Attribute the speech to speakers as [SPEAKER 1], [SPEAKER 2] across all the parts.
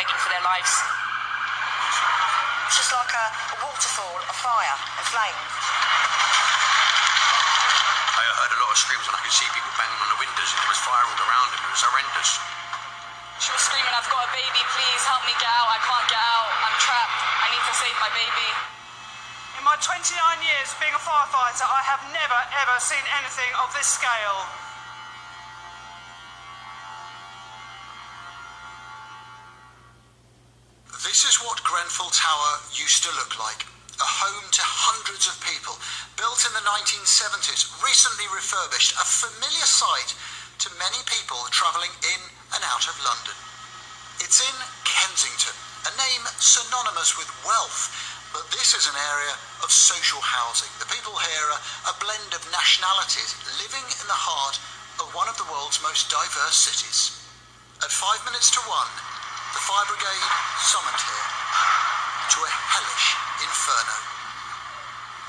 [SPEAKER 1] begging for their lives. It's just like a waterfall of fire and flames.
[SPEAKER 2] I heard a lot of screams and I could see people banging on the windows and there was fire all around them. It was horrendous.
[SPEAKER 1] She was screaming, "I've got a baby, please help me get out. I can't get out. I'm trapped. I need to save my baby."
[SPEAKER 3] In my 29 years being a firefighter, I have never, ever seen anything of this scale.
[SPEAKER 4] This is what Grenfell Tower used to look like. A home to hundreds of people, built in the 1970s, recently refurbished, a familiar sight to many people travelling in and out of London. It's in Kensington, a name synonymous with wealth, but this is an area of social housing. The people here are a blend of nationalities, living in the heart of one of the world's most diverse cities. At 5 minutes to 1, the fire brigade summoned here to a hellish inferno.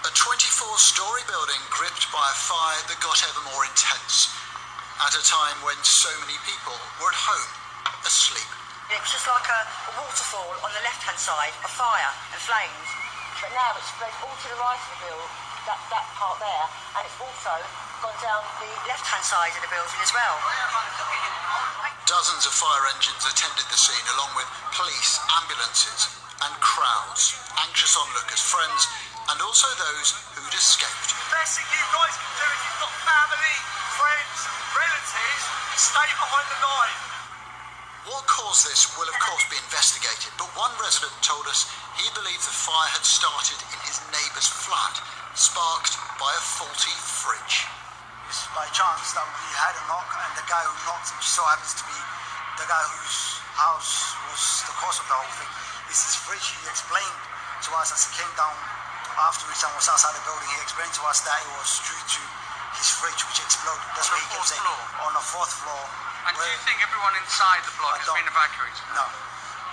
[SPEAKER 4] A 24-storey building gripped by a fire that got ever more intense, at a time when so many people were at home, asleep.
[SPEAKER 1] It was just like a waterfall on the left-hand side of fire and flames, but now it's spread all to the right of the building, that part there, and it's also gone down the left-hand side of the building as well.
[SPEAKER 4] Dozens of fire engines attended the scene, along with police, ambulances and crowds, anxious onlookers, friends and also those who'd escaped.
[SPEAKER 3] The best thing you guys can do if you've got family, friends, relatives, stay behind the line.
[SPEAKER 4] What caused this will of course be investigated, but one resident told us he believed the fire had started in his neighbour's flat, sparked by a faulty fridge.
[SPEAKER 5] It's by chance that we had a knock, and the guy who knocked, which so happens to be the guy whose house was the cause of the whole thing, is his fridge. He explained to us as he came down afterwards and was outside the building, he explained to us that it was due to his fridge which exploded. That's what he kept saying. On the 4th floor.
[SPEAKER 2] And do you think everyone inside the block has been evacuated?
[SPEAKER 5] No.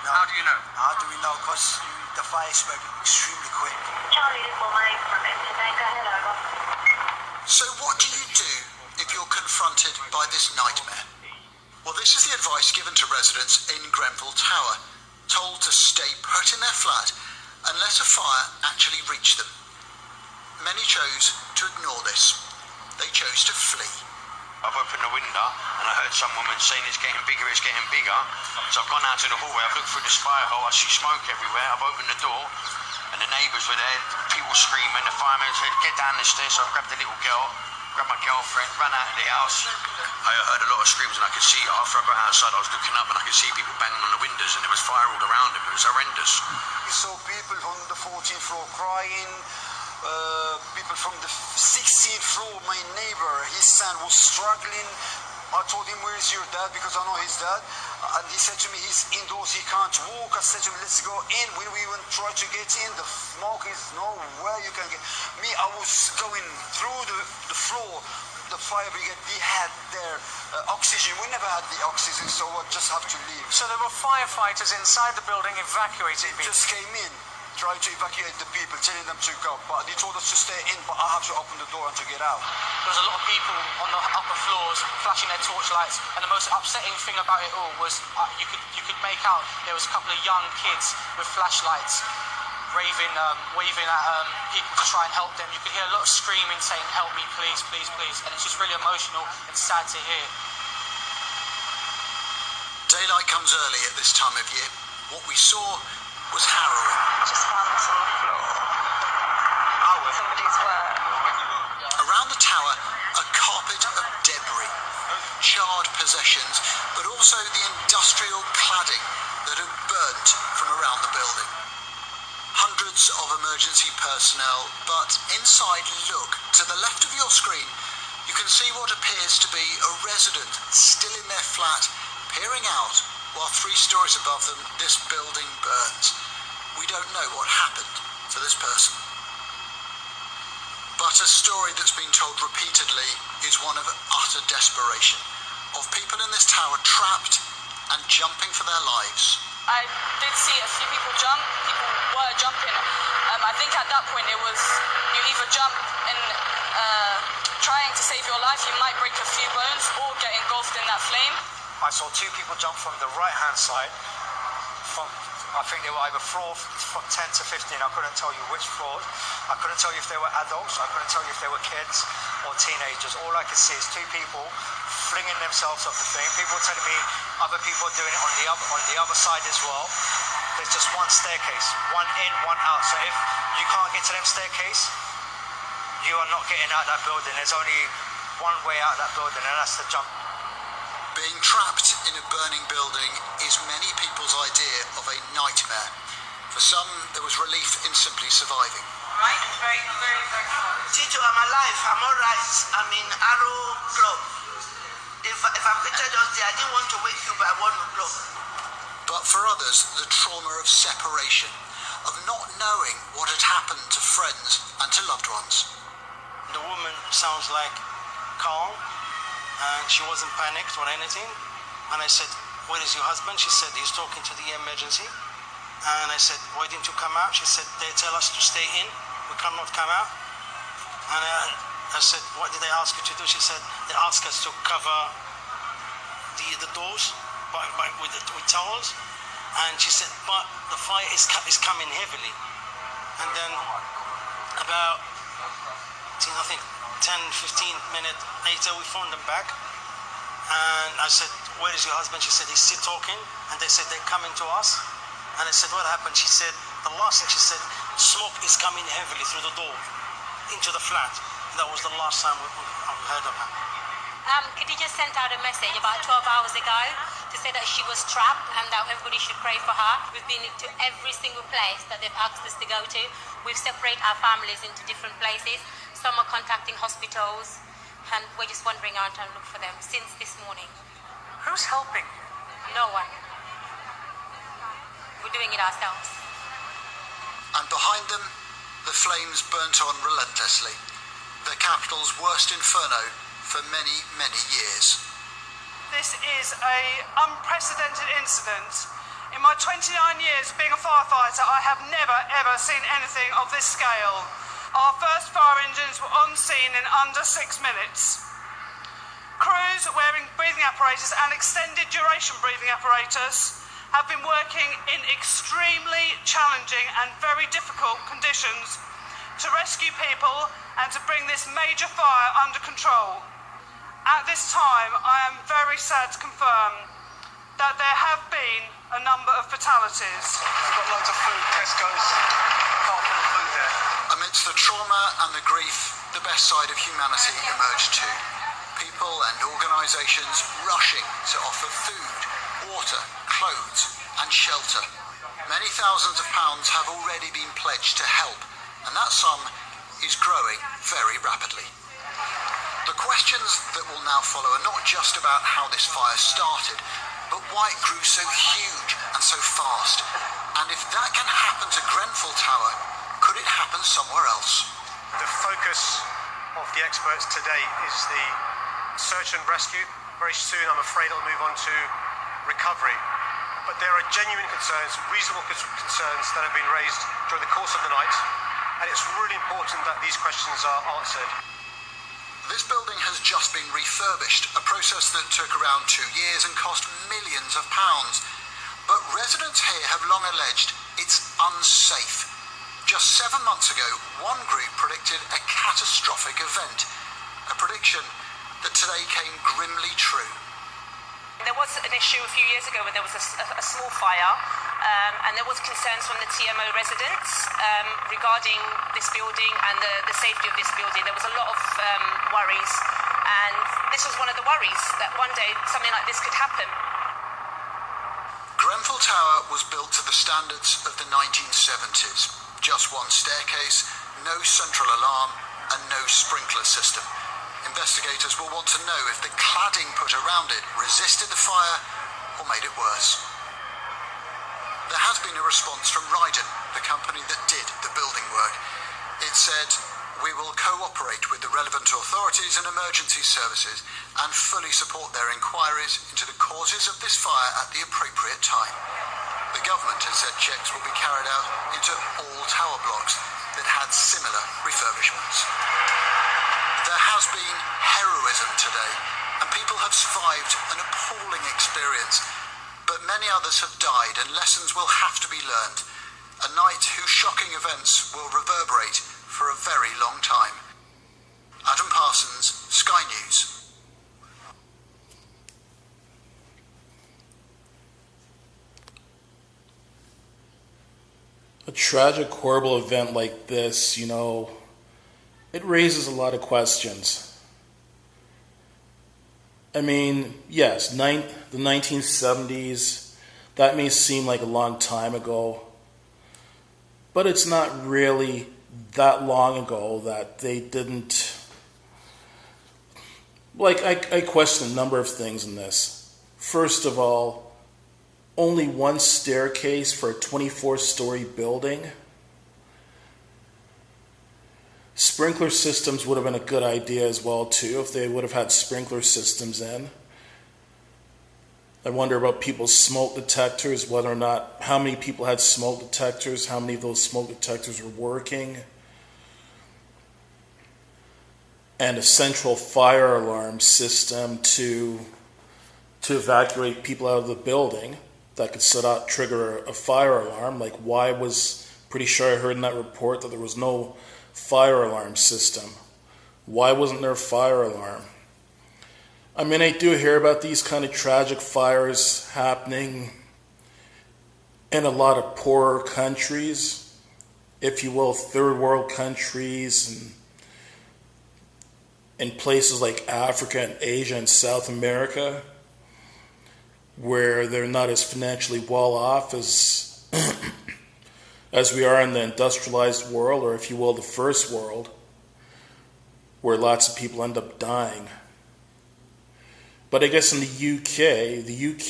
[SPEAKER 2] How do you know?
[SPEAKER 5] How do we know? Because the fire spread extremely quick.
[SPEAKER 6] Charlie, this will make from it today. Go ahead, over.
[SPEAKER 4] So what do you do if you're confronted by this nightmare? Well, this is the advice given to residents in Grenfell Tower, told to stay put in their flat and let a fire actually reach them. Many chose to ignore this. They chose to flee.
[SPEAKER 2] I've opened the window and I heard some woman saying it's getting bigger. So I've gone out to the hallway, I've looked through the spire hole, I see smoke everywhere, I've opened the door and the neighbours were there, people screaming, the fireman said, "Get down the stairs." So I grabbed the little girl, grabbed my girlfriend, ran out of the house. I heard a lot of screams and I could see, after I got outside, I was looking up and I could see people banging on the windows and there was fire all around them. It was horrendous.
[SPEAKER 5] We saw people on the 14th floor crying, people from the 16th floor, my neighbor, his son was struggling. I told him, "Where is your dad?" because I know his dad. And he said to me, he's indoors, he can't walk. I said to him, "Let's go in." When we even tried to get in, the smoke is nowhere you can get. Me, I was going through the floor. The fire brigade, they had their oxygen. We never had the oxygen, so I just have to leave.
[SPEAKER 3] So there were firefighters inside the building evacuating
[SPEAKER 5] They
[SPEAKER 3] people.
[SPEAKER 5] just came in, tried to evacuate the people, telling them to go. But they told us to stay in, but I have to open the door and to get out.
[SPEAKER 1] There was a lot of people on the upper floors flashing their torchlights, and the most upsetting thing about it all was you could make out there was a couple of young kids with flashlights waving at people to try and help them. You could hear a lot of screaming saying, "Help me, please, please, please," and it's just really emotional and sad to hear.
[SPEAKER 4] Daylight comes early at this time of year. What we saw was harrowing.
[SPEAKER 6] Just found this on the floor. Somebody's work.
[SPEAKER 4] Around the tower, a carpet of debris, charred possessions, but also the industrial cladding that had burnt from around the building. Hundreds of emergency personnel, but inside, look, to the left of your screen, you can see what appears to be a resident still in their flat, peering out while 3 stories above them this building burns. We don't know what happened to this person. But a story that's been told repeatedly is one of utter desperation, of people in this tower trapped and jumping for their lives.
[SPEAKER 1] I did see a few people jump. People were jumping. I think at that point it was you either jump and trying to save your life, you might break a few bones or get engulfed in that flame.
[SPEAKER 3] I saw 2 people jump from the right-hand side
[SPEAKER 7] I think they were either from 10 to 15. I couldn't tell you which floor. I couldn't tell you if they were adults. I couldn't tell you if they were kids or teenagers. All I could see is two people flinging themselves off the thing. People were telling me other people are doing it on the other side as well. There's just one staircase, one in, one out. So if you can't get to them staircase, you are not getting out of that building. There's only one way out of that building, and that's the jump.
[SPEAKER 4] Being trapped in a burning building is many people's idea of a nightmare. For some, there was relief in simply surviving.
[SPEAKER 6] Right? Very, very, very sorry. Tito, I'm alive. I'm alright. I'm in Arrow Club. If I'm pictured just there, I didn't want to wake you by 1 o'clock.
[SPEAKER 4] But for others, the trauma of separation, of not knowing what had happened to friends and to loved ones.
[SPEAKER 7] The woman sounds like calm, and she wasn't panicked or anything. And I said, "Where is your husband?" She said, "He's talking to the emergency." And I said, "Why didn't you come out?" She said, "They tell us to stay in. We cannot come out." And I said, "What did they ask you to do?" She said, "They asked us to cover the doors with towels." And she said, "But the fire is coming heavily." And then about, I think, 10-15 minutes later, we phoned them back. And I said, "Where is your husband?" She said, "He's still talking." And they said, "They're coming to us." And I said, "What happened?" She said, the last thing she said, "Smoke is coming heavily through the door into the flat." That was the last time I heard of her.
[SPEAKER 8] Khadija sent out a message about 12 hours ago to say that she was trapped and that everybody should pray for her. We've been to every single place that they've asked us to go to. We've separated our families into different places. Some are contacting hospitals, and we're just wandering around trying to look for them since this morning.
[SPEAKER 3] Who's helping?
[SPEAKER 8] No one. We're doing it ourselves.
[SPEAKER 4] And behind them, the flames burnt on relentlessly. The capital's worst inferno for many, many years.
[SPEAKER 3] This is an unprecedented incident. In my 29 years being a firefighter, I have never ever seen anything of this scale. Our first fire engines were on scene in under 6 minutes. Crews wearing breathing apparatus and extended duration breathing apparatus have been working in extremely challenging and very difficult conditions to rescue people and to bring this major fire under control. At this time, I am very sad to confirm that there have been a number of fatalities.
[SPEAKER 7] We've got loads of food, Tesco's, car full of food there.
[SPEAKER 4] Amidst the trauma and the grief, the best side of humanity emerged too. People and organisations rushing to offer food, water, clothes and shelter. Many thousands of pounds have already been pledged to help, and that sum is growing very rapidly. The questions that will now follow are not just about how this fire started, but why it grew so huge and so fast. And if that can happen to Grenfell Tower, could it happen somewhere else?
[SPEAKER 9] The focus of the experts today is the search and rescue. Very soon, I'm afraid, it'll move on to recovery. But there are genuine concerns, reasonable concerns that have been raised during the course of the night, and it's really important that these questions are answered.
[SPEAKER 4] This building has just been refurbished, a process that took around 2 years and cost millions of pounds. But residents here have long alleged it's unsafe. Just 7 months ago, one group predicted a catastrophic event, a prediction that today came grimly true.
[SPEAKER 10] There was an issue a few years ago where there was a small fire, and there was concerns from the TMO residents regarding this building and the safety of this building. There was a lot of worries, and this was one of the worries, that one day something like this could happen.
[SPEAKER 4] Grenfell Tower was built to the standards of the 1970s. Just one staircase, no central alarm and no sprinkler system. Investigators will want to know if the cladding put around it resisted the fire or made it worse. There has been a response from Ryden, the company that did the building work. It said, "We will cooperate with the relevant authorities and emergency services and fully support their inquiries into the causes of this fire at the appropriate time." The government has said checks will be carried out into all tower blocks that had similar refurbishments. There has been heroism today, and people have survived an appalling experience. But but many others have died and lessons will have to be learned. A night whose shocking events will reverberate for a very long time. Adam Parsons, Sky News.
[SPEAKER 11] A tragic, horrible event like this, it raises a lot of questions. I mean, yes, the 1970s, that may seem like a long time ago, but it's not really that long ago that they didn't... I question a number of things in this. First of all, only one staircase for a 24-story building. Sprinkler systems would have been a good idea as well, too, if they would have had sprinkler systems in. I wonder about people's smoke detectors, whether or not, how many people had smoke detectors, how many of those smoke detectors were working. And a central fire alarm system to evacuate people out of the building that could trigger a fire alarm. Pretty sure I heard in that report that there was no fire alarm system. Why wasn't there a fire alarm? I mean, I do hear about these kind of tragic fires happening in a lot of poorer countries, if you will, third world countries, and in places like Africa and Asia and South America, where they're not as financially well off as as we are in the industrialized world, or if you will, the first world, where lots of people end up dying. But I guess in the UK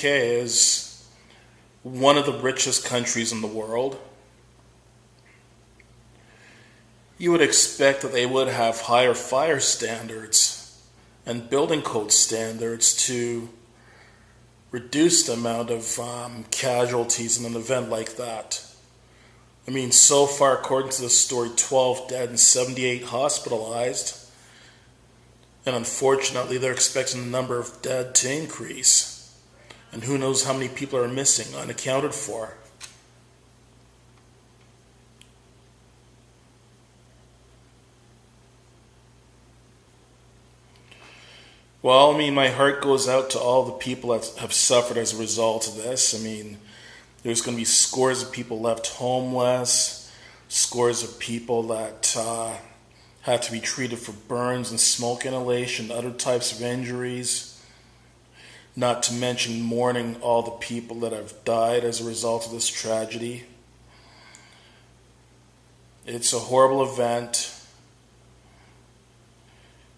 [SPEAKER 11] is one of the richest countries in the world. You would expect that they would have higher fire standards and building code standards to reduce the amount of casualties in an event like that. I mean, so far, according to the story, 12 dead and 78 hospitalized. And unfortunately, they're expecting the number of dead to increase. And who knows how many people are missing, unaccounted for. Well, I mean, my heart goes out to all the people that have suffered as a result of this. I mean, there's going to be scores of people left homeless, scores of people that had to be treated for burns and smoke inhalation, other types of injuries, not to mention mourning all the people that have died as a result of this tragedy. It's a horrible event,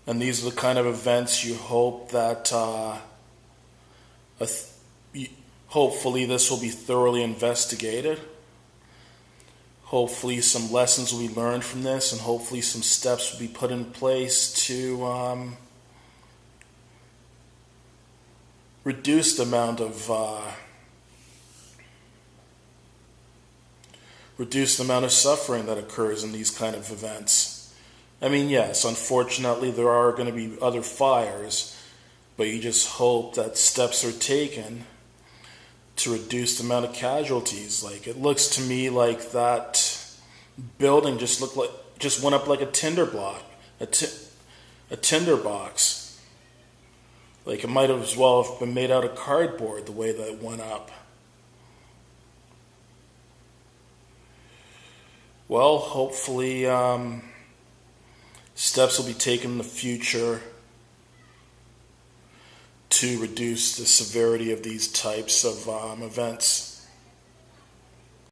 [SPEAKER 11] and these are the kind of events you hope that hopefully this will be thoroughly investigated. Hopefully some lessons will be learned from this, and hopefully some steps will be put in place to reduce the amount of suffering that occurs in these kind of events. I mean, yes, unfortunately there are going to be other fires, but you just hope that steps are taken to reduce the amount of casualties. It looks to me like that building just went up like a tinder block, a tinder box. It might as well have been made out of cardboard the way that it went up. Well, hopefully steps will be taken in the future to reduce the severity of these types of events.